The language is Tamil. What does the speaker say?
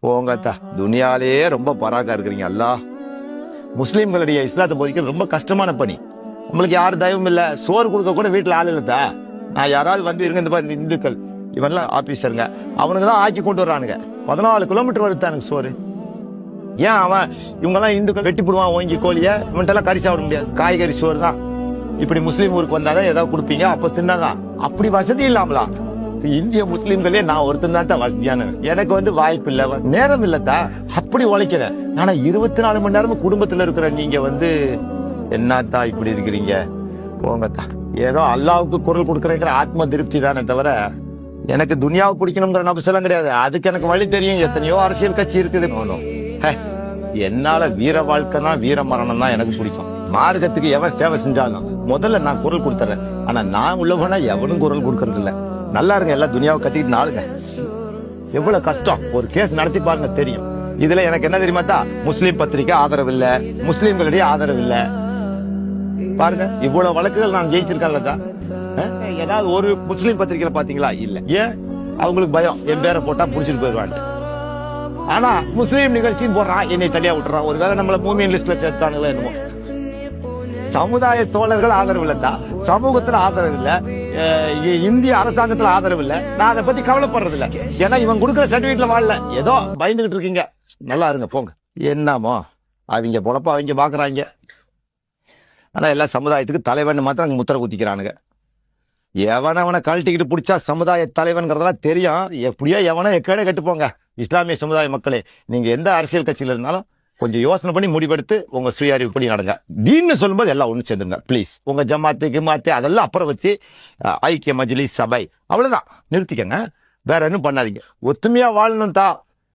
போங்கத்தா, துனியாலேயே ரொம்ப பராக்கா இருக்கிறீங்க. அல்லாஹ் முஸ்லீம்களுடைய இஸ்லாத்தை போதிக்க ரொம்ப கஷ்டமான பணி. நம்மளுக்கு யாரும் தயவும் இல்ல, சோறு கொடுக்க கூட வீட்டுல ஆள் இல்லத்தா. நான் யாராவது வந்து இருங்க, இந்த மாதிரி இந்துக்கள் இவன்லாம் ஆபீசருங்க, அவனுக்கு தான் ஆக்கி கொண்டு வர்றானுங்க. 14 கிலோமீட்டர் வருத்தானுங்க சோறு. ஏன் அவன் இவங்கெல்லாம் இந்துக்கள் வெட்டி போடுவான் ஓங்கி கோழிய, இவன்ட்டெல்லாம் கறி சாப்பிட முடியாது, காய்கறி சோறு தான். இப்படி முஸ்லீம் ஊருக்கு வந்தாதான் ஏதாவது கொடுப்பீங்க, அப்ப தின்னாதான். அப்படி வசதி இல்லாமலா இந்திய முஸ்லீம்களே நான் ஒருத்தன் தான் வசதியான. எனக்கு வந்து வாய்ப்பு இல்ல, நேரம் இல்லத்தா, அப்படி உழைக்கிறேன். ஆனா 24 மணி நேரமும் குடும்பத்துல இருக்கிற நீங்க வந்து என்னத்தா இப்படி இருக்கிறீங்க? போங்கத்தா, ஏதோ அல்லாவுக்கு குரல் கொடுக்கறேங்கிற ஆத்ம திருப்தி தானே தவிர எனக்கு துனியாவை பிடிக்கணுங்கிற நபசெல்லாம் கிடையாது. அதுக்கு எனக்கு வழி தெரியும், எத்தனையோ அரசியல் கட்சி இருக்குது. என்னால வீர வாழ்க்கைனா வீர மரணம் தான் எனக்கு பிடிக்கும். மார்க்கத்துக்கு எவன் சேவை செஞ்சாலும் முதல்ல நான் குரல் கொடுத்துறேன். ஆனா நான் உள்ளவனா எவனும் குரல் கொடுக்கறது இல்ல. நல்லா இருங்க, எல்லாம் துனியாவை கட்டிட்டு நாளுங்க. எவ்வளவு கஷ்டம், ஒரு கேஸ் நடத்தி பாருங்க தெரியும். இதுல எனக்கு என்ன தெரியுமா தான், முஸ்லீம் பத்திரிக்கை ஆதரவு இல்ல, முஸ்லீம்களிடையே ஆதரவு இல்ல. பாருங்க, இவ்வளவு வழக்குகள் நான் ஜெயிச்சிருக்கேன்ல. ஏதாவது ஒரு முஸ்லீம் பத்திரிகையில பாத்தீங்களா? இல்ல. ஏன்? அவங்களுக்கு பயம், என் பேரை போட்டா புடிச்சிட்டு போயிடுவான். ஆனா முஸ்லீம் நிகழ்ச்சின்னு போடுறான், என்னை தனியா விட்டுறான். ஒருவேளை நம்மள மூமியன் லிஸ்ட்ல சேர்த்தானுங்களோ என்னமோ. சமுதாய தோழர்கள் ஆதரவு இல்லத்தா, சமூகத்துல ஆதரவு இல்ல, இந்திய அரசாங்கத்துல ஆதரவு இல்ல. நான் அதை பத்தி கவலைப்படுறது இல்ல. ஏன்னா இவன் கொடுக்குற சர்டிபிகேட்ல வாழல, ஏதோ பயந்துகிட்டு இருக்கீங்க. நல்லா இருங்க, போங்க. என்னமோ அவங்க பொழப்ப அவங்க பாக்குறாங்க. ஆனா எல்லா சமுதாயத்துக்கு தலைவன் மாத்திரம் முத்திர குத்திக்கிறானுங்க. எவனவனை கழட்டிக்கிட்டு பிடிச்சா சமுதாய தலைவன்கிறதெல்லாம் தெரியும். எப்படியோ எவனோ எக்கேட கட்டு போங்க. இஸ்லாமிய சமுதாய மக்களே, நீங்க எந்த அரசியல் கட்சியில இருந்தாலும் கொஞ்சம் யோசனை பண்ணி முடிவெடுத்து உங்க சுய அறிவுப்படி நடங்க. தீன்னு சொல்லும்போது எல்லாம் ஒண்ணு சேர்ந்துங்க பிளீஸ். உங்க ஜமாத்து கிமாத்து அதெல்லாம் அப்புறம் வச்சு ஐக்கிய மஜ்லிஸ் சபை அவ்வளவுதான் நிறுத்திக்கங்க. வேற எதுவும் பண்ணாதீங்க. ஒத்துமையா வாழணும் தான்.